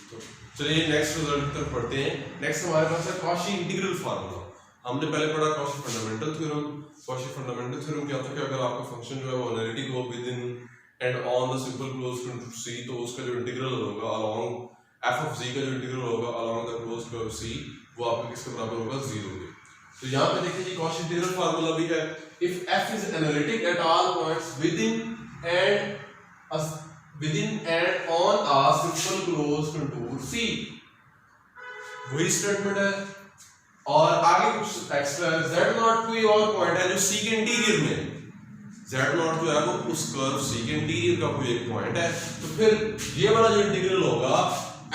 तो चलिए next result की तरफ पढ़ते हैं। नेक्स्ट हमारे पास है कॉशी इंटीग्रल फार्मूला। हमने पहले पढ़ा Cauchy fundamental theorem. Cauchy fundamental theorem क्या था कि अगर आपका फंक्शन जो है वो एनालिटिक हो within and on the simple close to C, तो उसका जो इंटीग्रल होगा अलोंग एफ ऑफ जी का जो इंटीग्रल होगा अलोंग द क्लोज कर्व सी, वो आपका किसके बराबर होगा, 0 के। तो यहाँ पे देखिए जी कॉशी इंटीग्रल फार्मूला भी है, if F is analytic at all points within and on a simple closed contour C, वही स्टेटमेंट है। और आगे कुछ एक्स्ट्रा है, z0 कोई और पॉइंट है जो C के इंटीरियर में, z0 जो है वो उस कर्व C के इंटीरियर का कोई एक पॉइंट है, तो फिर ये वाला जो इंटीग्रल होगा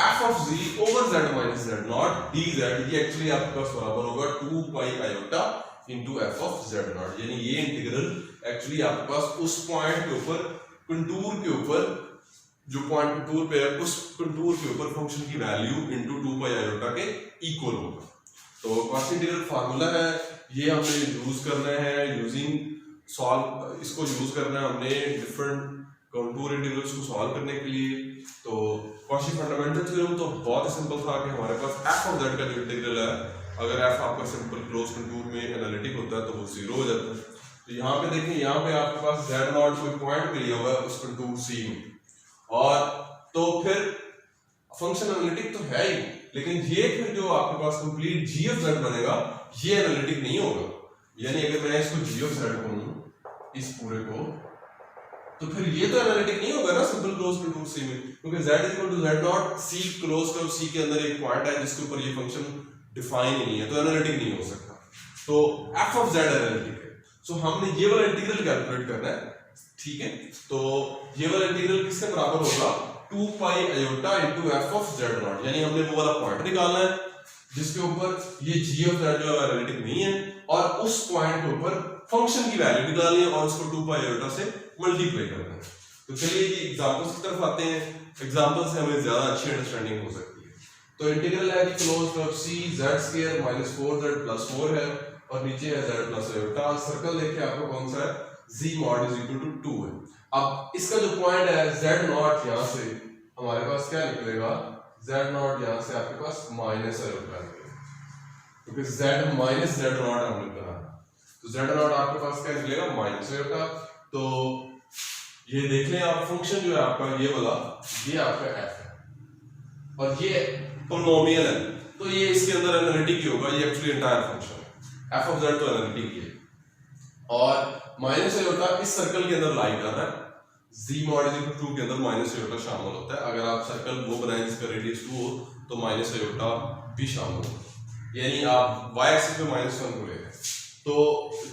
f of z over z minus z0 dz, ये एक्चुअली आपके पास बराबर होगा 2 pi iota into f of z0। यानी ये इंटीग्रल एक्चुअली आपके पास उस पॉइंट के ऊपर, कंटूर के ऊपर, जो पॉइंट कंटूर पे है उस कंटूर के ऊपर फंक्शन की वैल्यू इनटू 2 पाई आयोटा के इक्वल होगा। तो कॉशी इंटीग्रल फार्मूला है, ये हमने यूज करना है यूजिंग सॉल्व, इसको यूज करना है हमने डिफरेंट कंटूर इंटीग्रल्स को सॉल्व करने के लिए। तो कॉशी फंडामेंटल थ्योरम तो बहुत ही सिंपल था कि हमारे पास f ऑफ z का जो इंटीग्रल है, अगर f आपका सिंपल क्लोज कंटूर में एनालिटिक होता है तो वो 0 हो जाता है। तो यहाँ पे देखिए, यहाँ पे आपके पास z0 कोई पॉइंट लिया हुआ है उस कंटूर C में, और तो फिर फंक्शन एनालिटिक तो है ही, लेकिन ये फिर जो आपके पास कंप्लीट g ऑफ z बनेगा ये एनालिटिक नहीं होगा। यानी अगर मैं इसको g ऑफ z कहूं इस पूरे को, तो फिर ये तो एनालिटिक नहीं होगा ना सिंपल क्लोज कंटूर C में, क्योंकि z equal to z0 C close curve C के अंदर एक पॉइंट है जिसके ऊपर ये फंक्शन डिफाइन ही नहीं है, तो एनालिटिक नहीं हो सकता। तो f ऑफ z एनालिटिक है। सो हमने ये वाला इंटीग्रल कैलकुलेट करना है, ठीक है। तो ये वाला इंटीग्रल किसके बराबर होगा, 2 pi iota into f of z0, यानी हमने वो वाला पॉइंट निकालना है जिसके ऊपर ये g ऑफ z जो है एनालिटिक नहीं है, और उस पॉइंट के ऊपर फंक्शन की वैल्यू निकालनी है और उसको 2 पाई आयोटा से मल्टीप्लाई करना है। तो चलिए जी एग्जांपल्स की तरफ आते हैं, एग्जांपल से हमें ज्यादा अच्छी अंडरस्टैंडिंग हो सकती है। तो इंटीग्रल है कि close curve C z² - 4z + 4 है और नीचे है z + आयोटा। सर्कल देखिए आपको कौन सा है, z mod is equal to 2 है। अब इसका जो पॉइंट है z0, यहाँ से हमारे पास क्या निकलेगा, z0 यहाँ से आपके पास माइनस आयोटा निकलेगा, क्योंकि z माइनस z0 हमने कहा, तो z0 आपके पास क्या निकलेगा, माइनस आयोटा। तो ये देख लें आप, फंक्शन जो है आपका ये वाला, ये आपका f है और ये पोलिनोमियल है, तो ये इसके अंदर एनालिटिक ही होगा, ये एक्चुअली एंटायर फंक्शन है। f ऑफ z तो एनालिटिक ही है, और माइनस आयोटा इस सर्कल के अंदर लाई कर रहा है, z mod is equal to 2 के अंदर माइनस आयोटा शामिल होता है। अगर आप सर्कल वो बनाएं जिसका रेडियस 2 हो तो माइनस आयोटा भी शामिल होगा, यानी आप y एक्सिस पे -1 को ले रहे हैं। तो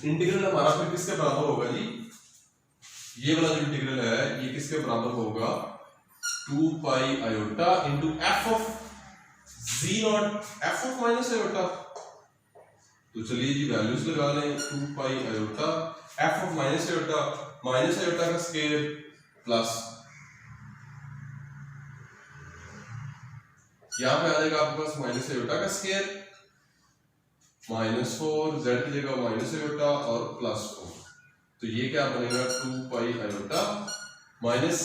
इंटीग्रल हमारा फिर किसके बराबर होगा जी, ये वाला जो इंटीग्रल है ये किसके बराबर होगा, 2 pi iota into f of z0, f of minus iota. तो चलिए जी वैल्यूज लगा लें, 2 pi iota f of minus iota का स्क्वायर प्लस, यहां पे आ जाएगा आपके पास माइनस आयोटा का स्क्वायर -4, z की जगह माइनस आयोटा और +4, तो ये क्या बनेगा, 2 पाई आयोटा माइनस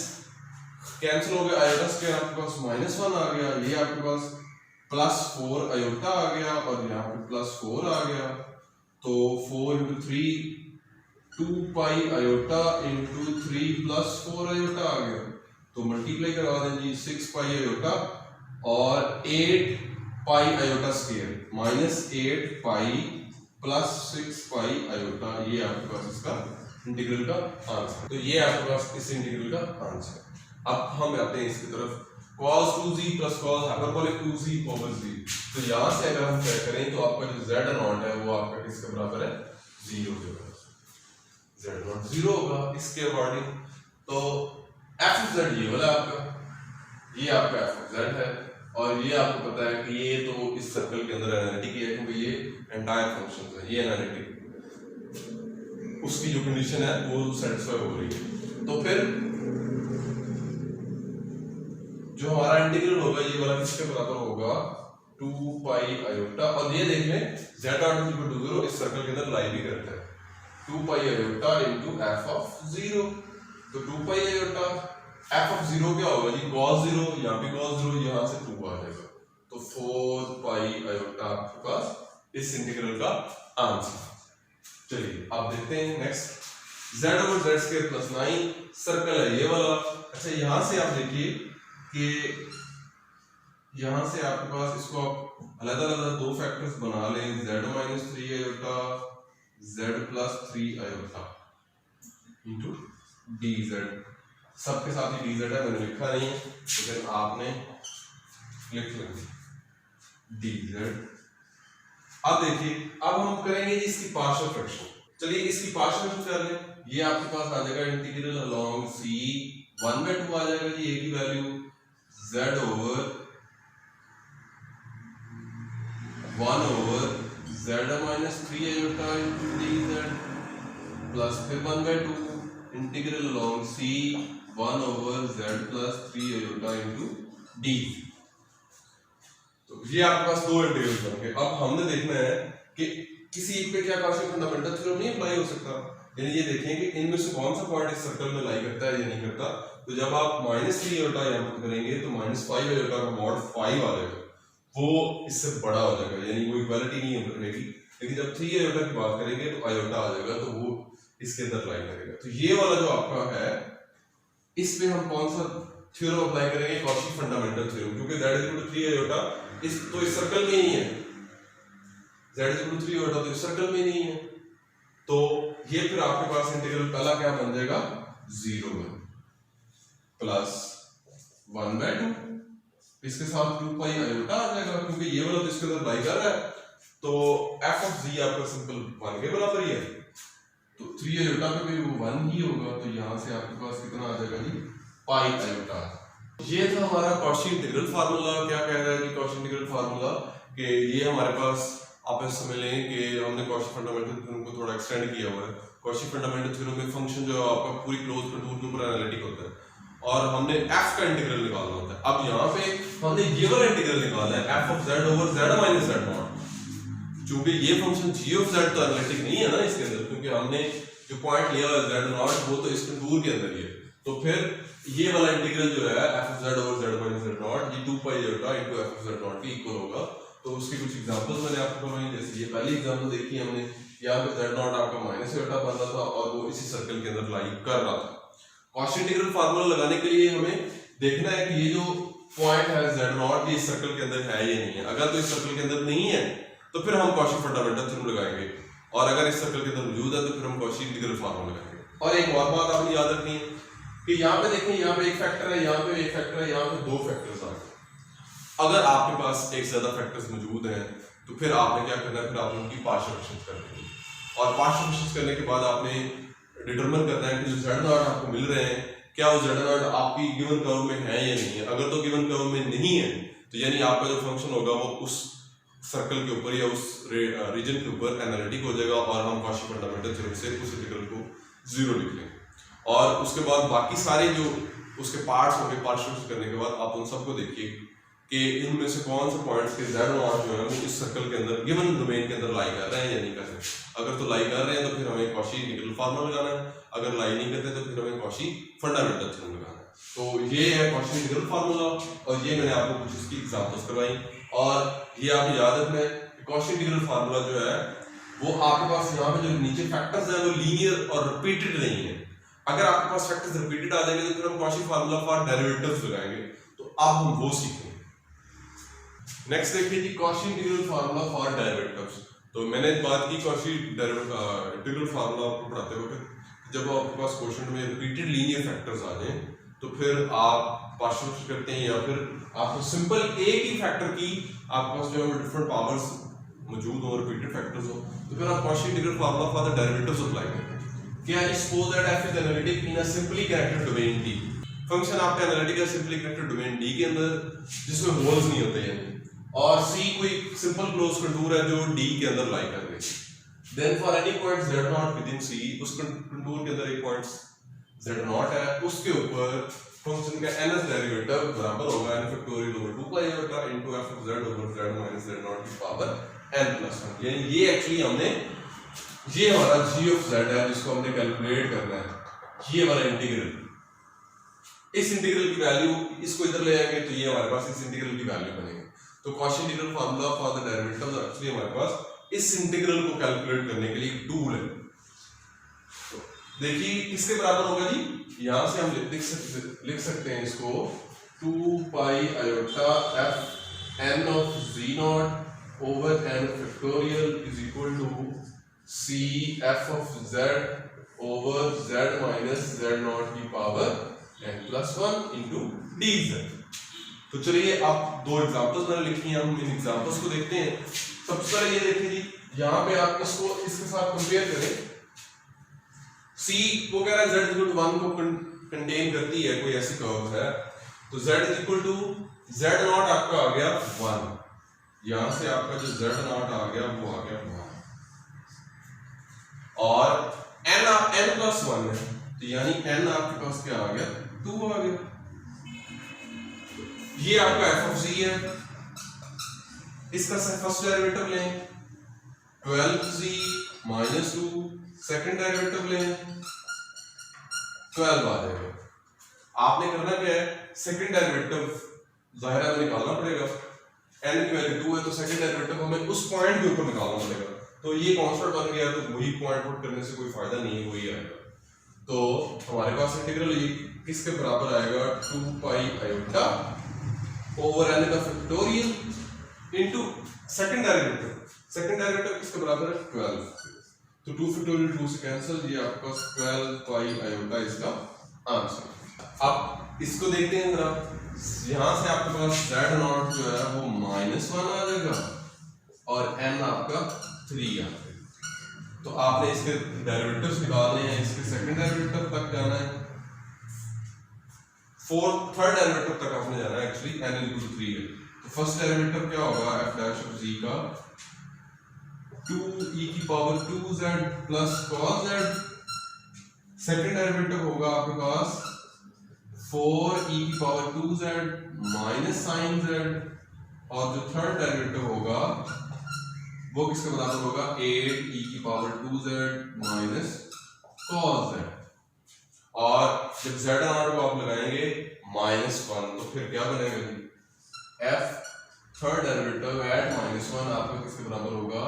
कैंसिल हो गया, आयोटा स्क्वायर आपके पास -1 आ गया, ये आपके पास +4 आयोटा आ गया और यहाँ पे +4 आ गया, तो 4 × 3 2 पाई आयोटा इंटू 3 + 4 आयोटा आ गया। तो मल्टीप्लाई करवा दें जी, 6 पाई आयोटा और 8 पाई आयोटा स्क्वायर -8 पाई + 6 पाई आयोटा, ये आपके पास इसका इंटीग्रल का आंसर। तो ये आपके पास इस इंटीग्रल का आंसर। अब हम आते हैं इसकी तरफ, cos 2z + cos hyperbolic 2z over z। तो यहाँ से अगर हम चेक करें तो आपका जो z0 है वो आपका किसके बराबर है, 0 के बराबर, z0 0 होगा इसके अकॉर्डिंग। तो f of z ये वाला आपका, ये आपका f of z है, और ये आपको पता है कि ये तो इस सर्कल के अंदर एनालिटिक है, क्योंकि ये एंटायर फंक्शन है, ये एनालिटिक, उसकी जो कंडीशन है वो सेटिस्फाई हो रही है। तो फिर जो हमारा इंटीग्रल होगा ये वाला किसके बराबर होगा, 2 पाई आयोटा, और ये देख लें z0 = 0 इस सर्कल के अंदर लाई भी करता है, 2 pi iota into f of 0। तो 2 पाई आयोटा एफ ऑफ 0 क्या होगा जी, cos 0, यहाँ पे cos 0, यहाँ से 2 आ जाएगा, तो 4 पाई आयोटा आपके पास इस इंटीग्रल का आंसर। चलिए आप देखते हैं next, z over z square plus 9 circle है ये वाला। अच्छा यहाँ से आप देखिए कि यहाँ से आपके पास इसको आप अलग अलग दो फैक्टर्स बना लें, z minus 3 iota z plus 3 iota into D Z, सबके साथ ही डी जेड है, मैंने लिखा नहीं है लेकिन आपने लिख लेंगे डी जेड। अब देखिए अब हम करेंगे जी इसकी पार्शियल फ्रैक्शन। चलिए इसकी पार्शियल फ्रैक्शन कर लें, ये आपके पास आ जाएगा इंटीग्रल अलोंग सी 1/2 आ जाएगा जी, ए की value z over 1 over z minus 3 iota into D Z plus फिर 1/2 इंटीग्रल अलोंग सी 1 over z plus 3 iota into D. तो ये आपके पास दो इंटीग्रल होंगे। अब हमने देखना है कि किसी एक पे क्या कॉची फंडामेंटल थ्योरम नहीं अप्लाई हो सकता, यानी ये देखें कि इनमें से कौन सा पॉइंट इस सर्कल में लाई करता है या नहीं करता। तो जब आप -3 आयोटा यहाँ पर करेंगे तो -5 आयोटा का मॉड 5 आ जाएगा, वो इससे बड़ा हो जाएगा, यानी वो इक्वालिटी नहीं रहेगी। लेकिन जब 3 आयोटा की बात करेंगे तो आयोटा आ जाएगा, तो वो इसके अंदर लाई करेगा। तो ये वाला जो आपका है इस पे हम कौन सा थ्योरम अप्लाई करेंगे, कॉची फंडामेंटल थ्योरम, क्योंकि z 3 आयोटा इस तो इस सर्कल में ही है, z 3 आयोटा तो इस सर्कल में नहीं है, तो ये फिर आपके पास इंटीग्रल पहला क्या बन जाएगा 0 प्लस 1/2, इसके साथ 2 पाई आयोटा आ जाएगा, क्योंकि ये वाला तो इसके अंदर लाई कर रहा है, तो f ऑफ g आपका सिंपल 1 के बराबर ही है, तो 3 आयोटा पे भी वो 1 ही होगा, तो यहां से आपके पास कितना आ जाएगा जी पाई आयोटा। ये था हमारा कॉची इंटीग्रल फार्मूला। क्या कह रहा है कि कॉची इंटीग्रल फार्मूला कि ये हमारे पास आप ऐसे समझ लें कि हमने कॉची फंडामेंटल थ्योरम को थोड़ा एक्सटेंड किया हुआ है। कॉची फंडामेंटल थ्योरम में फंक्शन जो है आपका पूरी क्लोज कंटूर के ऊपर एनालिटिक होता है और हमने f का इंटीग्रल निकालना होता है। अब यहाँ पे हमने ये वाला इंटीग्रल निकालना है f of z over z minus z not, क्योंकि ये फंक्शन g ऑफ z तो एनालिटिक नहीं है ना इसके अंदर, क्योंकि हमने जो पॉइंट लिया है z नॉट वो तो इस कंटूर के अंदर ही है। तो फिर ये वाला इंटीग्रल जो है f of z over z minus z not, ये 2 pi iota into f of z not के इक्वल होगा। तो उसकी कुछ एग्जांपल्स मैंने आपको करवाई, जैसे ये पहली एग्जांपल देखी हमने, यहाँ पे z नॉट आपका माइनस आयोटा बन रहा था और वो इसी सर्कल के अंदर लाई कर रहा था। कॉची इंटीग्रल फार्मूला लगाने के लिए हमें देखना है कि ये जो पॉइंट है z नॉट ये इस सर्कल के अंदर है या नहीं है। अगर तो इस सर्कल के अंदर नहीं है तो फिर हम कॉची फंडामेंटल थ्योरम लगाएंगे, और अगर इस सर्कल के अंदर मौजूद है तो फिर हम कॉची इंटीग्रल फार्मूला लगाएंगे। और एक और बात आपने याद रखनी है कि यहाँ पे देखें, यहाँ पे एक फैक्टर है, यहाँ पे एक फैक्टर है, यहाँ पे दो फैक्टर्स आ गए। अगर आपके पास एक ज्यादा फैक्टर्स मौजूद हैं तो फिर आपने क्या करना है, फिर आपने उनकी पार्शियल फ्रैक्शंस करनी है, और पार्शियल फ्रैक्शंस करने के बाद आपने डिटरमिन करना है कि जो z नॉट आपको मिल रहे हैं क्या वो z नॉट आपकी गिवन कर्व में है या नहीं है। अगर तो गिवन कर्व में नहीं है तो यानी आपका जो फंक्शन होगा वो उस सर्कल के ऊपर या उस रीजन के ऊपर एनालिटिक हो जाएगा, और हम कॉची फंडामेंटल थ्योरम से उस इंटीग्रल को 0 लिख लेंगे। और उसके बाद बाकी सारे जो उसके पार्ट्स होंगे पार्शियल करने के बाद आप उन सबको देखिए कि इनमें से कौन से पॉइंट्स के z नॉट जो है वो इस सर्कल के अंदर गिवन डोमेन के अंदर लाई कर रहे हैं या नहीं कर रहे हैं। अगर तो लाई कर रहे हैं तो फिर हमें कॉची इंटीग्रल फार्मूला लगाना है, अगर लाई नहीं करते तो फिर हमें कॉची फंडामेंटल थ्योरम लगाना है। तो ये है कॉची इंटीग्रल फार्मूला, और ये मैंने आपको कुछ इसकी एग्जांपल्स करवाई। और ये आपको याद रखना है कि कॉची इंटीग्रल फार्मूला जो है वो आपके पास यहाँ पे जो नीचे फैक्टर्स हैं वो लीनियर और रिपीटेड नहीं है। अगर आपके पास फैक्टर्स रिपीटेड आ जाएंगे तो फिर हम कॉची फार्मूला फॉर डेरिवेटिव्स लगाएंगे, तो अब हम वो सीखेंगे। नेक्स्ट देखिए जी Cauchy integral formula for derivatives. तो मैंने बात की कॉची इंटीग्रल फार्मूला आपको पढ़ाते वक्त, जब आपके पास क्वेश्चन में रिपीटेड लीनियर फैक्टर्स आ जाएं तो फिर आप पार्शियल करते हैं, या फिर आपको सिंपल एक ही फैक्टर की आपके पास जो है डिफरेंट पावर्स मौजूद हो, रिपीटेड फैक्टर्स हो, तो फिर आप Cauchy integral formula for the derivatives apply करते हैं। क्या suppose that f is analytic in a simply connected domain D। Function आपका एनालिटिक है सिंपली कनेक्टेड डोमेन D के अंदर जिसमें होल्स नहीं होते हैं, और C कोई सिंपल क्लोज कंटूर है जो D के अंदर लाई कर रही है। Then for any point z not within C, उस कंटूर के अंदर एक पॉइंट z नॉट है, उसके ऊपर फंक्शन का nth डेरिवेटिव बराबर होगा n factorial over 2 pi iota into f of z over z minus z not की पावर n+1। यानी ये एक्चुअली हमने ये हमारा g ऑफ z है जिसको हमने कैलकुलेट करना है, ये वाला इंटीग्रल। इस इंटीग्रल की वैल्यू इसको इधर ले आएंगे तो ये हमारे पास इस इंटीग्रल की वैल्यू बनेगी। तो Cauchy integral formula for the derivative actually हमारे पास इस इंटीग्रल को कैलकुलेट करने के लिए एक टूल है। तो देखिए किसके बराबर होगा जी, यहां से हम लिख सकते हैं इसको 2 pi iota F N of G naught over N factorial is equal to C F of Z over Z minus Z naught की power N plus 1 into D Z. तो चलिए आप दो एग्जांपल्स मैंने लिखी हैं, हम इन एग्जांपल्स को देखते हैं। सबसे पहले ये देखिए जी, यहाँ पे आप इसको इसके साथ कंपेयर करें। C वो कह रहा है z इक्वल टू 1 को कंटेन करती है कोई ऐसी कर्व है, तो z is equal to z not आपका आ गया 1, यहां से आपका जो z नॉट आ गया वो आ गया 1 और n प्लस 1 है, तो यानी n आपके पास क्या आ गया 2 आ गया। ये आपका f ऑफ z है, इसका फर्स्ट डेरिवेटिव लें 12z माइनस 2, सेकंड डेरिवेटिव लें 12 आ जाएगा। आपने करना क्या है, सेकंड डेरिवेटिव जाहिर है निकालना पड़ेगा, n की वैल्यू 2 है तो सेकंड डेरिवेटिव हमें उस पॉइंट के ऊपर निकालना पड़ेगा। तो ये कांस्टेंट बन गया तो वही पॉइंट पुट करने से कोई फायदा नहीं है, वही आएगा। तो हमारे पास इंटीग्रल ये किसके बराबर आएगा 2 पाई आयोटा ओवर n का फैक्टोरियल इनटू सेकंड डेरिवेटिव किसके बराबर है 12, तो 2 फैक्टोरियल 2 से कैंसिल, ये आपका 12 पाई आयोटा इसका आंसर। अब इसको देखते हैं जरा, यहां से आपके पास z नॉट जो है वो -1 आ जाएगा और n आपका 3 आ जाएगा। तो आपने इसके डेरिवेटिव्स निकालने हैं, इसके सेकंड डेरिवेटिव तक जाना है, थर्ड डेरिवेटिव तक आपने जाना है एक्चुअली, n इक्वल टू 3 है। तो फर्स्ट डेरिवेटिव क्या होगा f डैश ऑफ z का 2e की power 2z plus cos z, second derivative होगा आपके पास 4e की power 2z minus sin z, और जो थर्ड डेरिवेटिव होगा वो किसके बराबर होगा 8e की power 2z minus cos z, और जब z नॉट को आप लगाएंगे -1 तो फिर क्या बनेगा f थर्ड डेरिवेटिव एट -1 आपका किसके बराबर होगा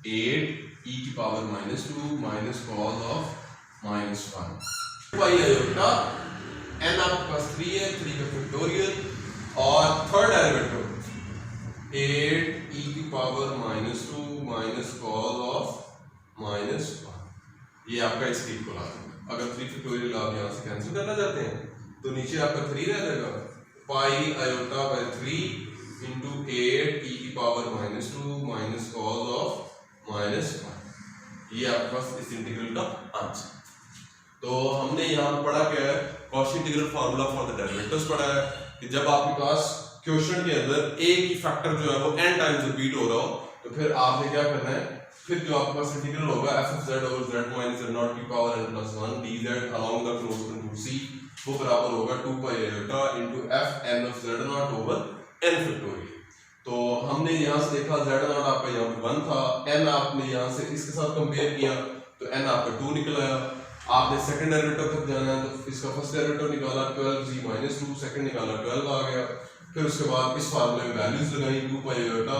8e की power -2 minus cos of -1 pi iota n आपके पास 3 है, 3 का फैक्टोरियल, और थर्ड डेरिवेटिव 8e की पावर -2 माइनस cos ऑफ -1, ये आपका इसके इक्वल आ जाएगा। अगर 3 फैक्टोरियल आप यहाँ से कैंसिल करना चाहते हैं तो नीचे आपका 3 रह जाएगा, पाई आयोटा बाय 3 इंटू 8e की पावर -2 माइनस cos ऑफ -1, ये आपके पास इस इंटीग्रल का आंसर। तो हमने यहाँ पढ़ा क्या है, Cauchy integral formula for the derivatives पढ़ा है कि जब आपके पास क्वेश्चन के अंदर एक ही फैक्टर जो है वो n टाइम्स रिपीट हो रहा हो तो फिर आपने क्या करना है, फिर जो आपके पास इंटीग्रल होगा f of z over z minus z naught की power n plus 1 dz along the closed contour C वो बराबर होगा 2 pi iota into f n of z naught over n factorial। तो हमने यहाँ से देखा z naught आपका यहाँ पे 1 था, n आपने यहाँ से इसके साथ कंपेयर किया तो n आपका 2 निकल आया। आपने सेकंड डेरिवेटिव तक जाना है तो इसका फर्स्ट डेरिवेटिव निकाला 12z minus 2, सेकंड निकाला 12 आ गया, फिर उसके बाद इस फार्मूले में वैल्यूज लगाई 2 पाई आयोटा,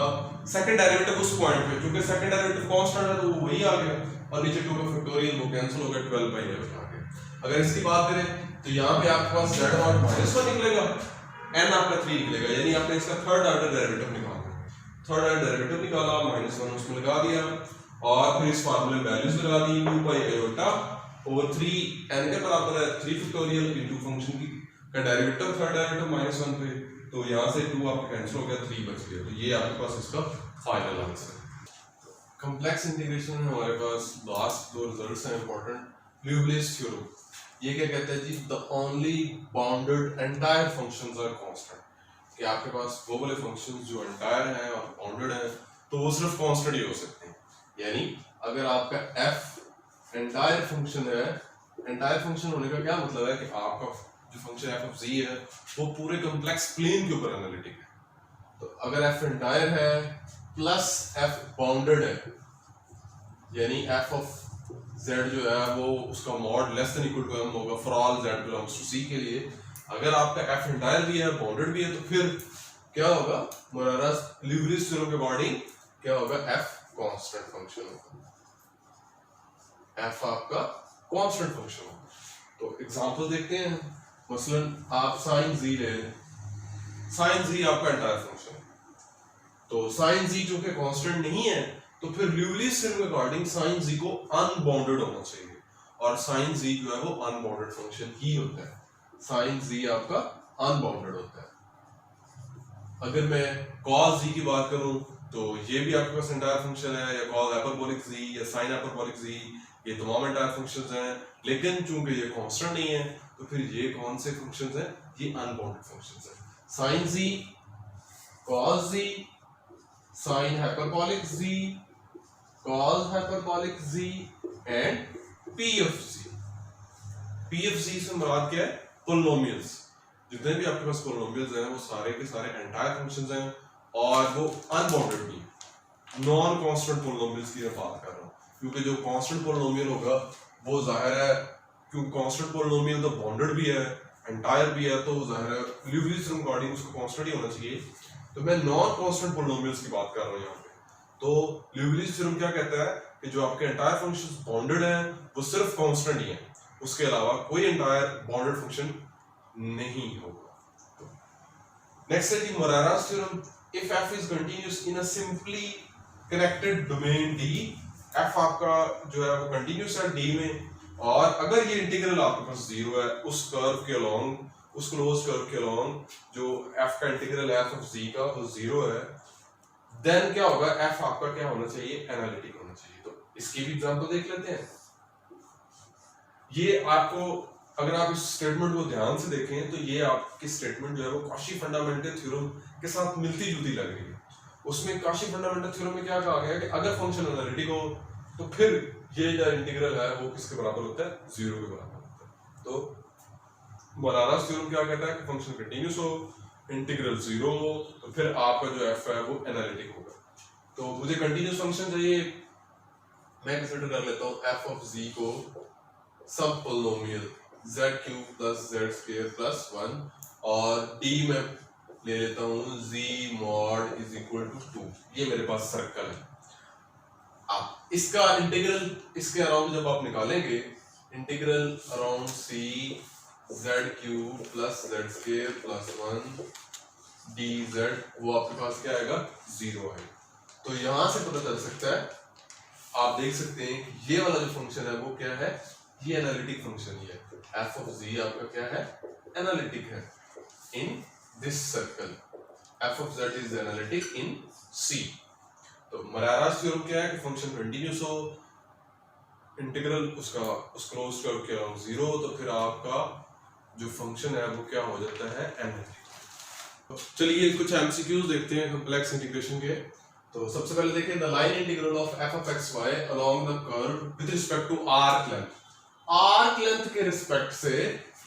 सेकंड डेरिवेटिव उस पॉइंट पे क्योंकि सेकंड डेरिवेटिव कांस्टेंट है तो वो वही आ गया, और नीचे 2 का फैक्टोरियल वो कैंसिल हो गया 12 पाई आयोटा आ गया। अगर इसकी बात करें तो यहाँ पे आपके पास z नॉट -1 निकलेगा, n आपका 3 निकलेगा, यानी आपने इसका थर्ड ऑर्डर डेरिवेटिव निकालना है। थर्ड ऑर्डर डेरिवेटिव निकाला, -1 उसमें लगा दिया और फिर इस फार्मूले में वैल्यूज लगा दी 2 पाई आयोटा ओवर 3 n के बराबर है 3 फैक्टोरियल इनटू फंक्शन की का डेरिवेटिव थर्ड डेरिवेटिव -1 पे, तो यहाँ से 2 आपका कैंसिल हो गया, 3 बच गया, तो ये आपके पास इसका फाइनल आंसर। कॉम्प्लेक्स इंटीग्रेशन में हमारे पास लास्ट दो रिजल्ट्स हैं इंपॉर्टेंट। ल्यूबलेस थ्योरम ये क्या कहता है जी, the only bounded entire functions are constant, कि आपके पास वो वाले फंक्शंस जो एंटायर हैं और बाउंडेड हैं तो वो सिर्फ कांस्टेंट ही हो सकते हैं। यानी अगर आपका f एंटायर फंक्शन है, एंटायर फंक्शन होने का क्या मतलब है कि आपका जो फंक्शन f ऑफ z है वो पूरे कॉम्प्लेक्स प्लेन के ऊपर एनालिटिक है। तो अगर f एंटायर है प्लस f बाउंडेड है, यानी f ऑफ z जो है वो उसका mod less than equal to m होगा for all z belongs to c के लिए, अगर आपका एफ एंटायर भी है, बाउंडेड भी है, तो फिर क्या होगा, मोरारास-ल्यूवरिस थ्योरम के अकॉर्डिंग क्या होगा, एफ कांस्टेंट फंक्शन होगा, एफ आपका कांस्टेंट फंक्शन होगा। तो एग्जांपल देखते हैं, मसलन आप साइन जी ले लें, साइन जी आपका एंटायर फंक्शन है, तो साइन जी जो कि कांस्टेंट नहीं है, तो फिर ल्यूवरिस थ्योरम के अकॉर्डिंग साइन जी को अनबाउंडेड होना चाहिए, और साइन जी जो है वो अनबाउंडेड फंक्शन ही होता है, साइन जी आपका अनबाउंडेड होता है। अगर मैं cos जी की बात करूं तो ये भी आपके पास एंटायर फंक्शन है, या cos हाइपरबोलिक जी या sin हाइपरबोलिक जी, ये तमाम एंटायर फंक्शंस हैं, लेकिन चूंकि ये कांस्टेंट नहीं है तो फिर ये कौन से फंक्शंस हैं, ये अनबाउंडेड फंक्शंस हैं, sin z, cos z, sin hyperbolic z, cos hyperbolic z and pf z. pf z से मुराद क्या है, पोलिनोमियल्स, जितने भी आपके पास पोलिनोमियल्स हैं वो सारे के सारे एंटायर फंक्शंस हैं, और वो अनबाउंडेड भी, नॉन कांस्टेंट पोलिनोमियल्स की मैं बात कर रहा हूँ, क्योंकि जो कांस्टेंट पोलिनोमियल होगा वो जाहिर है, क्योंकि कांस्टेंट पोलिनोमियल तो बाउंडेड भी है, एंटायर भी है, तो जाहिर है ल्यूवरिस थ्योरम अकॉर्डिंग उसको कांस्टेंट ही होना चाहिए। तो मैं नॉन कांस्टेंट पोलिनोमियल्स की बात कर रहा हूँ यहाँ पे। तो ल्यूवरिस थ्योरम क्या कहता है कि जो आपके एंटायर फंक्शंस बाउंडेड हैं वो सिर्फ कांस्टेंट ही हैं, उसके अलावा कोई एंटायर बाउंडेड फंक्शन नहीं होगा। नेक्स्ट है जी Morera's theorem, if f is continuous in a simply connected domain D, f आपका जो है वो कंटीन्यूअस है D में, और अगर ये इंटीग्रल आपके पास जीरो है उस कर्व के अलोंग, उस क्लोज कर्व के अलोंग जो f का इंटीग्रल है f ऑफ z का वो जीरो है, देन क्या होगा, f आपका क्या होना चाहिए, एनालिटिक होना चाहिए। तो इसकी भी एग्जांपल देख लेते हैं। ये आपको, अगर आप इस स्टेटमेंट को ध्यान से देखें तो ये आपकी स्टेटमेंट जो है वो कॉशी फंडामेंटल थ्योरम के साथ मिलती जुलती लग रही है। उसमें कॉशी फंडामेंटल थ्योरम में क्या कहा गया है कि अगर फंक्शन एनालिटिक हो तो फिर ये जो इंटीग्रल है वो किसके बराबर होता है, जीरो के बराबर होता है। तो मोरारास थ्योरम क्या कहता है कि फंक्शन कंटीन्यूअस हो, इंटीग्रल जीरो हो, तो फिर आपका जो एफ है वो एनालिटिक होगा। तो मुझे कंटीन्यूअस फंक्शन चाहिए, मैं कंसीडर कर लेता हूँ एफ ऑफ जी को सब polynomial z cube plus z square plus 1, और d में ले लेता हूँ z mod is equal to 2, ये मेरे पास सर्कल है। अब इसका इंटीग्रल इसके अराउंड जब आप निकालेंगे, integral around c z cube plus z square plus 1 dz, वो आपके पास क्या आएगा, जीरो आएगा। तो यहां से पता चल सकता है, आप देख सकते हैं कि ये वाला जो फंक्शन है वो क्या है, ये एनालिटिक फंक्शन ही है, f ऑफ z आपका क्या है, एनालिटिक है in this circle, f of z is analytic in C। तो मोरारास थ्योरम क्या है कि फंक्शन कंटीन्यूअस हो, इंटीग्रल उसका उस क्लोज कर्व के अराउंड जीरो, तो फिर आपका जो फंक्शन है वो क्या हो जाता है, एनालिटिक। तो चलिए कुछ एमसीक्यूज देखते हैं कॉम्प्लेक्स इंटीग्रेशन के। तो सबसे पहले देखिए, the line integral of f of x y along the curve with respect to arc length, arc length के रिस्पेक्ट से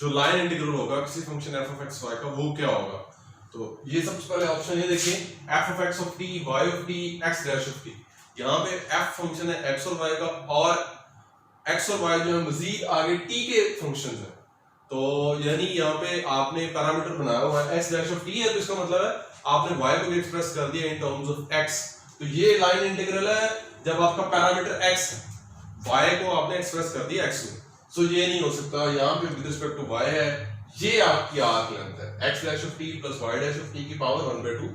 जो लाइन इंटीग्रल होगा किसी function f of x y का वो क्या होगा। तो ये सबसे पहले ऑप्शन ये देखिए, f of x of t, y of t, x dash of t। यहाँ पे f फंक्शन है x और y का, और x और y जो है मजीद आगे t के फंक्शंस हैं। तो यानी यहाँ पे आपने पैरामीटर बनाया हुआ है x डैश ऑफ t है, तो इसका मतलब है आपने y को भी एक्सप्रेस कर दिया इन टर्म्स ऑफ x। तो ये लाइन इंटीग्रल है जब आपका पैरामीटर x है, y को आपने एक्सप्रेस कर दिया x में। सो ये नहीं हो सकता, यहाँ पे विद रिस्पेक्ट टू y है, ये आपकी आर्क लेंथ है x dash of t plus y dash of t की पावर 1/2,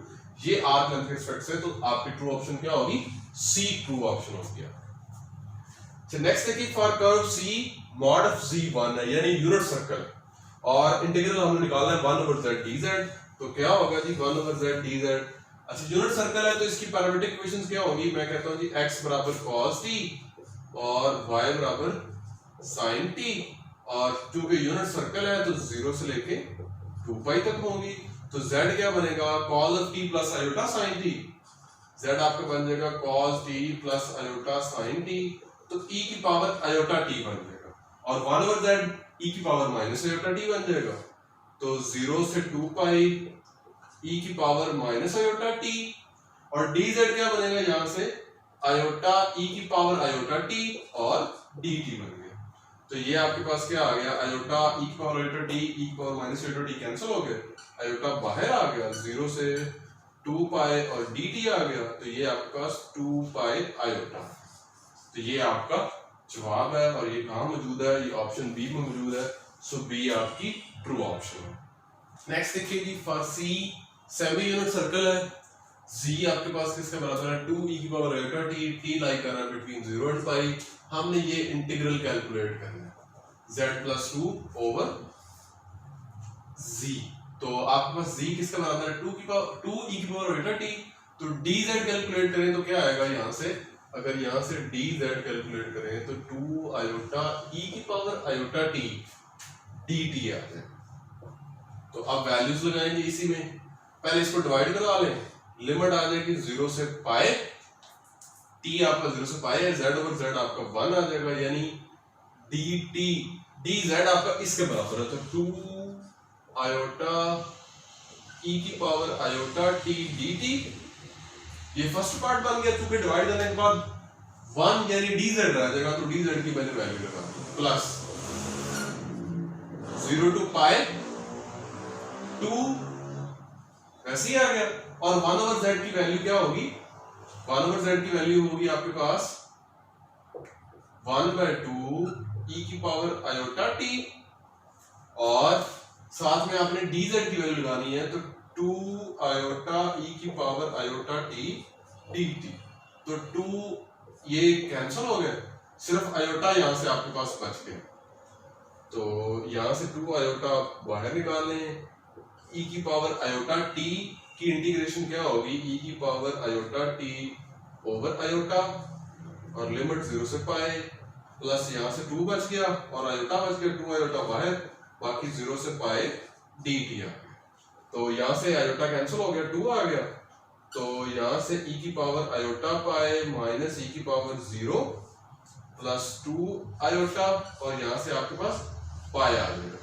ये आर्क लेंथ के रिस्पेक्ट से, तो आपकी ट्रू ऑप्शन क्या होगी, C ट्रू ऑप्शन हो गया। नेक्स्ट है कि for curve C mod of z 1 है, यानी यूनिट सर्कल, और इंटीग्रल हमने निकालना है 1/z dz, तो क्या होगा जी 1/z dz। अच्छा यूनिट सर्कल है तो इसकी पैरामीट्रिक इक्वेशंस क्या होगी, मैं कहता हूं जी x बराबर cos t और y बराबर sin t, और चूंकि यूनिट सर्कल है तो 0 से लेके 2 पाई तक होंगी। तो z क्या बनेगा, cos of t plus iota sin t, z आपका बन जाएगा cos t plus iota sin t, तो e की पावर आयोटा t बन जाएगा, और 1/z e की पावर माइनस आयोटा t बन जाएगा। तो 0 से 2 पाई e की पावर माइनस आयोटा t, और dz क्या बनेगा, यहां से आयोटा e की पावर आयोटा t और dt बन गया। तो ये आपके पास क्या आ गया, आयोटा ई की पावर आयोटा टी ई की power minus iota T cancel हो गए, आयोटा बाहर आ गया, 0 से 2 पाई और डी टी आ गया, तो ये आपके पास 2 पाई आयोटा। तो ये आपका जवाब है और ये कहाँ मौजूद है, ये ऑप्शन बी में मौजूद है। सो बी आपकी ट्रू ऑप्शन है। नेक्स्ट देखिए जी, for C semi unit circle है, जी आपके पास किसके बराबर है, 2 e की पावर आयोटा टी, टी लाई कर रहा है बिटवीन 0 एंड पाई। हमने ये इंटीग्रल कैलकुलेट करना है z+2 ओवर z। तो आपके पास z किसके बराबर है, 2 e की पावर आयोटा टी। तो dz कैलकुलेट करें तो क्या आएगा यहाँ से, अगर यहाँ से dz कैलकुलेट करें तो 2 आयोटा e की पावर आयोटा टी dt आ जाए। तो अब वैल्यूज लगाएंगे इसी में, पहले इसको डिवाइड करा लें, लिमिट आ जाएगी 0 से पाई, t आपका 0 से पाई है, z ओवर z आपका 1 आ जाएगा, यानी dt dz आपका इसके बराबर है। तो 2 आयोटा e की पावर आयोटा t dt, ये फर्स्ट पार्ट बन गया, चूंकि डिवाइड करने के बाद 1 यानी dz रह जाएगा, तो dz की मैंने वैल्यू लगा प्लस 0 टू पाई 2 वैसे ही आ गया, और 1 ओवर z की वैल्यू क्या होगी, 1 ओवर z की वैल्यू होगी आपके पास 1/2 e की पावर आयोटा t, और साथ में आपने dz की वैल्यू लगानी है, तो 2 आयोटा e की पावर आयोटा t dt। तो 2 ये कैंसिल हो गया, सिर्फ आयोटा यहां से आपके पास बच गया, तो यहां से 2 आयोटा बाहर निकाल लें, e की पावर आयोटा t की इंटीग्रेशन क्या होगी, e की power iota t over iota, और लिमिट 0 से पाई, प्लस यहाँ से 2 बच गया और आयोटा बच गया, 2 आयोटा बाहर, बाकी 0 से पाई dt आ गया। तो यहाँ से आयोटा कैंसिल हो गया, 2 आ गया, तो यहाँ से e की power iota pi minus e की पावर 0 प्लस 2 आयोटा, और यहाँ से आपके पास पाई आ जाएगा।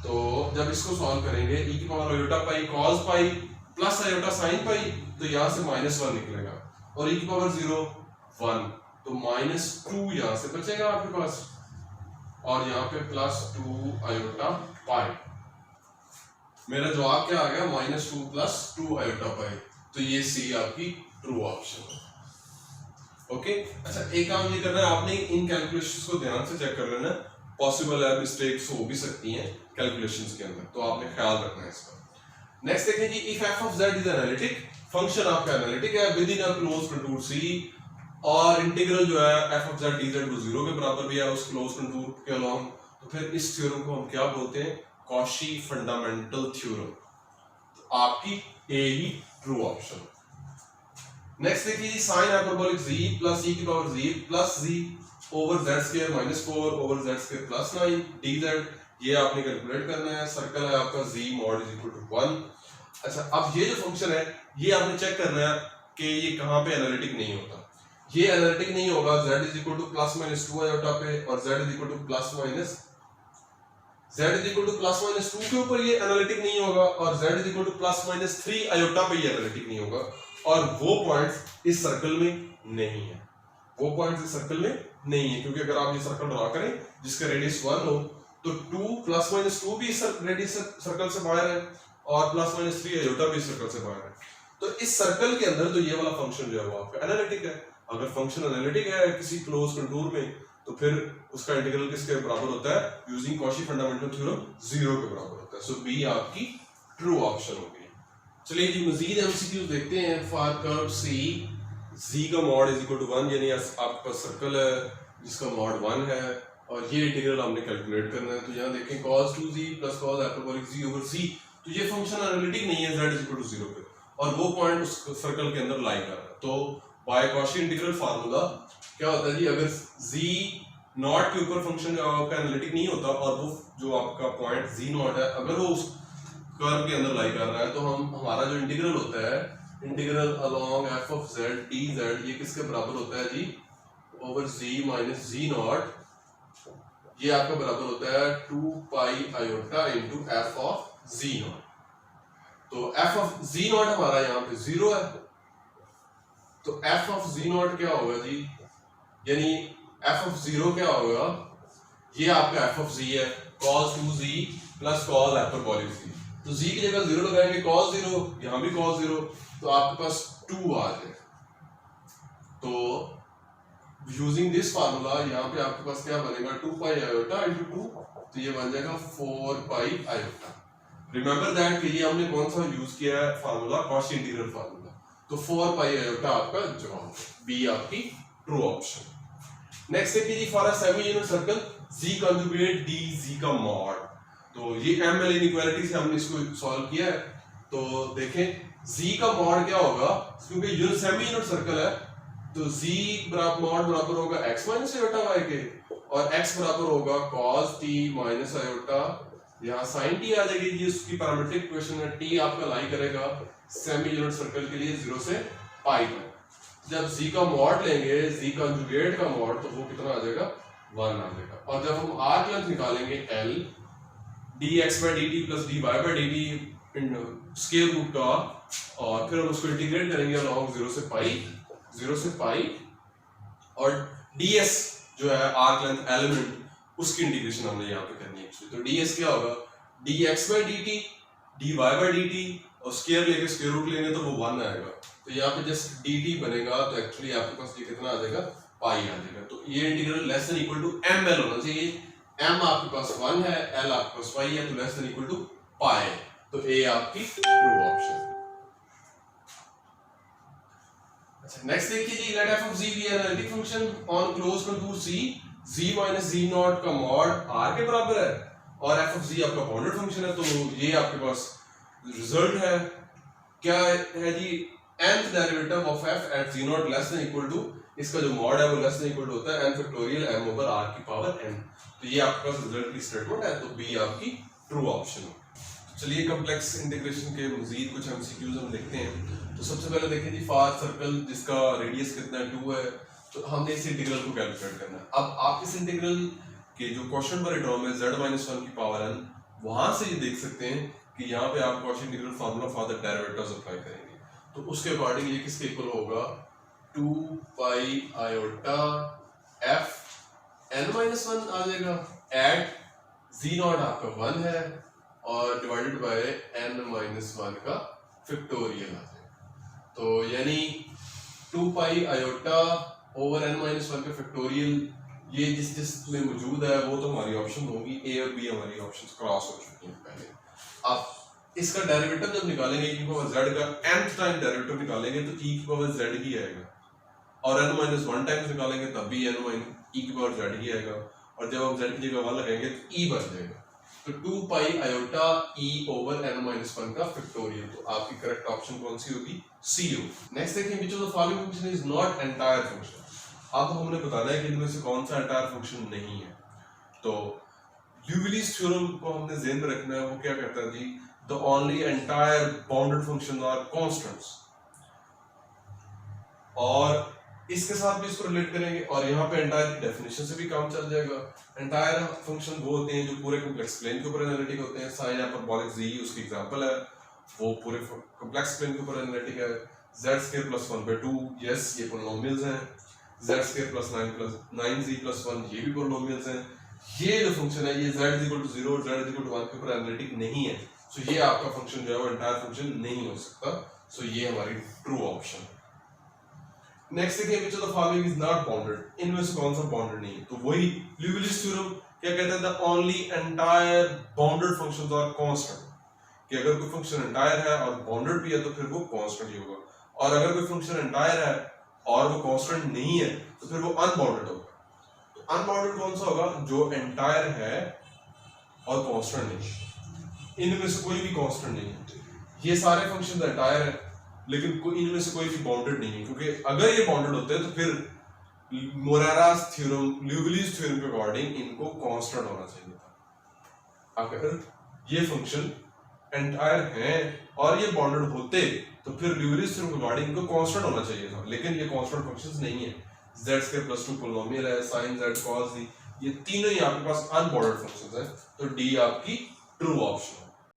तो जब इसको सॉल्व करेंगे, e की power iota pi cos pi plus iota sine pi, तो यहाँ से -1 निकलेगा, और e की पावर 0 1, तो -2 यहाँ से बचेगा आपके पास, और यहाँ पे +2 आयोटा पाई। मेरा जवाब क्या आ गया, -2 + 2 आयोटा पाई। तो ये सी आपकी ट्रू ऑप्शन है। ओके, अच्छा एक काम ये करना है, आपने इन कैलकुलेशंस को ध्यान से चेक कर लेना, पॉसिबल है मिस्टेक्स हो भी सकती हैं कैलकुलेशंस के अंदर, तो आपने ख्याल रखना है इसका। नेक्स्ट देखें जी, if f of z is analytic, function आपका एनालिटिक है within a close contour c, और इंटीग्रल जो है f of z dz को 0 के बराबर भी है उस क्लोज कंटूर के अलोंग, तो फिर इस थ्योरम को हम क्या बोलते हैं, कॉशी फंडामेंटल थ्योरम। तो आपकी ए ही ट्रू ऑप्शन। नेक्स्ट देखिए जी, sine hyperbolic z plus e की power z plus z over z² -4 over z² plus 9 dz, ये आपने कैलकुलेट करना है। सर्कल है आपका z mod = 1। अच्छा, अब ये जो फंक्शन है ये आपने चेक करना है कि ये कहाँ पे एनालिटिक नहीं होता। ये एनालिटिक नहीं होगा z +-2 आयोटा पे, और z +-2 के ऊपर ये एनालिटिक नहीं होगा, और z +-3 आयोटा पे ये एनालिटिक नहीं होगा, और वो पॉइंट्स इस सर्कल में नहीं है, वो पॉइंट्स इस सर्कल में नहीं है, क्योंकि अगर आप ये सर्कल ड्रा करें जिसका रेडियस 1 हो, तो 2 +-2 भी इस रेडियस सर्कल से बाहर है, और +-3 आयोटा भी इस सर्कल से बाहर है। तो इस सर्कल के अंदर तो ये वाला फंक्शन जो है वो आपका एनालिटिक है। अगर फंक्शन एनालिटिक है किसी क्लोज कंटूर में, तो फिर उसका इंटीग्रल किसके बराबर होता है, यूजिंग कॉशी फंडामेंटल थ्योरम 0 के बराबर होता है। सो बी आपकी ट्रू ऑप्शन होगी। चलिए जी, मजीद एमसीक्यूज देखते हैं। फॉर कर्व सी, z का मॉड = 1, यानी आपके पास सर्कल है जिसका मॉड 1 है, और ये इंटीग्रल हमने कैलकुलेट करना है। तो यहाँ देखें cos 2z + cos hyperbolic z over c, तो ये फंक्शन एनालिटिक नहीं है z = 0 पे, और वो पॉइंट उस सर्कल के अंदर लाई कर रहा है। तो बाय कॉशी इंटीग्रल फार्मूला क्या होता है जी, अगर z0 के ऊपर फंक्शन आपका एनालिटिक नहीं होता, और वो जो आपका पॉइंट z0 है अगर वो उस कर्व के अंदर लाई कर रहा है, तो हमारा जो इंटीग्रल होता है, integral along f of z dz, ये किसके बराबर होता है जी, ओवर z - z0, ये आपका बराबर होता है 2 pi iota into f of z0। तो f of z0 हमारा यहाँ पे 0 है, तो f of z0 क्या होगा जी, यानी f of 0 क्या होगा, ये आपका एफ ऑफ जी है cos 2z plus cos hyperbolic z, तो z की जगह 0 लगाएंगे cos 0, यहां भी cos 0, तो आपके पास 2 आ जाएगा। तो यूजिंग दिस फार्मूला यहाँ पे आपके पास क्या बनेगा 2 पाई आयोटा इंटू 2, तो ये बन जाएगा 4 पाई आयोटा। रिमेंबर दैट कि ये हमने कौन सा यूज किया है फार्मूला, कॉशी इंटीग्रल फार्मूला, तो 4 पाई आयोटा आपका जवाब, बी आपकी ट्रू ऑप्शन। नेक्स्ट देखिए जी, for a semi unit circle z conjugate d z का मॉड, तो ये ml इनइक्वालिटी से हमने इसको सॉल्व किया है। तो देखें z का मॉड क्या होगा, क्योंकि यूनिट सेमी यूनिट सर्कल है तो z बराबर मॉड बराबर होगा x माइनस आयोटा y के, और x बराबर होगा cos t माइनस आयोटा, यहाँ sin t आ जाएगी, ये उसकी पैरामीट्रिक इक्वेशन है। t आपका लाई करेगा सेमी यूनिट सर्कल के लिए 0 से पाई तक। जब z का मॉड लेंगे, z कंजुगेट का मॉड, तो वो कितना आ जाएगा 1 आ जाएगा। और जब हम आर्क लेंथ निकालेंगे l dx by dt plus dy by dt in square root का, और फिर हम उसको इंटीग्रेट करेंगे अलॉन्ग 0 से पाई, और ds जो है आर्क लेंथ एलिमेंट, उसकी इंटीग्रेशन हमने यहाँ पे करनी है। तो ds क्या होगा dx by dt dy by dt, और स्क्वायर लेके स्क्वायर रूट लेंगे तो वो 1 आएगा, तो यहाँ पे जस्ट dt बनेगा, तो एक्चुअली आपके पास ये कितना आ जाएगा पाई आ जाएगा। तो ये integral less than equal to ml होना चाहिए, m आपके पास 1 है, l आपके पास पाई है, तो लेस देन इक्वल टू पाई, तो a आपकी ट्रू ऑप्शन। अच्छा नेक्स्ट देखिए जी, late f of z be an analytic function on closed contour c, z minus z naught का मॉड r के बराबर है, और f of z आपका बाउंडेड फंक्शन है, तो ये आपके पास रिजल्ट है क्या है जी, nth derivative of f at z naught less than equal to, इसका जो मॉड है वो लेस देन इक्वल टू होता है n factorial m over r की पावर n, तो ये आपके पास रिजल्ट की स्टेटमेंट है, तो b आपकी ट्रू ऑप्शन है। चलिए कॉम्प्लेक्स इंटीग्रेशन के मजीद कुछ एमसीक्यूज हम देखते हैं। तो सबसे पहले देखिए जी, फार सर्कल जिसका रेडियस कितना है 2 है, तो हमने इस इंटीग्रल को कैलकुलेट करना है। अब आप इस इंटीग्रल के जो क्वेश्चन पर ड्रॉ में z-1 की पावर n, वहां से ये देख सकते हैं कि यहाँ पे आप Cauchy integral formula for the derivatives apply करेंगे, तो उसके अकॉर्डिंग ये किसके इक्वल होगा 2 पाई आयोटा f n-1 आ जाएगा, एट z0 आपका 1 है, और डिवाइडेड बाय n-1 का फैक्टोरियल आ जाएगा, तो यानी 2 पाई आयोटा ओवर n-1 का फैक्टोरियल, ये जिस में मौजूद है वो तो हमारी ऑप्शन होगी, a और b हमारी ऑप्शंस क्रॉस हो चुकी हैं पहले। अब इसका डेरिवेटिव जब निकालेंगे e की पावर z का nth टाइम डेरिवेटिव निकालेंगे तो e की पावर z ही आएगा, और n-1 टाइम्स निकालेंगे तब भी e की पावर z ही आएगा, और जब हम z की जगह 1 लगाएंगे तो e बन जाएगा, तो 2 pi iota e over n-1 का फैक्टोरियल, तो आपकी करेक्ट ऑप्शन कौन सी होगी सी होगी। नेक्स्ट देखिए, which of the following function is not entire function, अब हमने बताना है कि इनमें से कौन सा एंटायर फंक्शन नहीं है। तो ल्यूविलीज थ्योरम को हमने ज़हन में रखना है, वो क्या कहता है जी, the only entire bounded function are constants, और इसके साथ भी इसको रिलेट करेंगे, और यहाँ पे एंटायर की डेफिनेशन से भी काम चल जाएगा। एंटायर फंक्शन वो होते हैं जो पूरे कॉम्प्लेक्स प्लेन के ऊपर एनालिटिक होते हैं, साइन हाइपरबोलिक z उसकी एग्जांपल है, वो पूरे कॉम्प्लेक्स प्लेन के ऊपर एनालिटिक है। z² + 1/2, यस ये पॉलिनोमियल्स हैं, z² + 9z + 1 ये भी पॉलिनोमियल्स हैं। ये जो फंक्शन है ये z = 0 और z = 1 के ऊपर एनालिटिक नहीं है, सो ये आपका फंक्शन जो है वो एंटायर फंक्शन नहीं हो सकता, सो ये हमारी ट्रू ऑप्शन है। नेक्स्ट देखिए, which of the following is not bounded, इनमें से कौन सा बाउंडेड नहीं है, तो वही ल्यूविलीज थ्योरम क्या कहता है, the only entire bounded functions are constant, कि अगर कोई फंक्शन एंटायर है और बाउंडेड भी है तो फिर वो कांस्टेंट ही होगा, और अगर कोई फंक्शन एंटायर है और वो कांस्टेंट नहीं है तो फिर वो अनबाउंडेड होगा। तो अनबाउंडेड कौन सा होगा, जो एंटायर है और कांस्टेंट नहीं, इनमें से कोई भी कांस्टेंट नहीं है। ये सारे फंक्शंस एंटायर है लेकिन इनमें से कोई भी बाउंडेड नहीं है, क्योंकि अगर ये बाउंडेड होते हैं तो फिर मोरेरास थ्योरम, ल्यूविलीज थ्योरम के अकॉर्डिंग इनको कांस्टेंट होना चाहिए था। अगर ये फंक्शन एंटायर हैं और ये बाउंडेड होते तो फिर ल्यूविलीज थ्योरम के अकॉर्डिंग इनको कांस्टेंट होना चाहिए था, लेकिन ये कांस्टेंट फंक्शंस नहीं है। z² + 2 पॉलिनोमियल है, sin z cos z, ये तीनों ही आपके पास अनबाउंडेड फंक्शंस हैं, तो डी आपकी ट्रू ऑप्शन।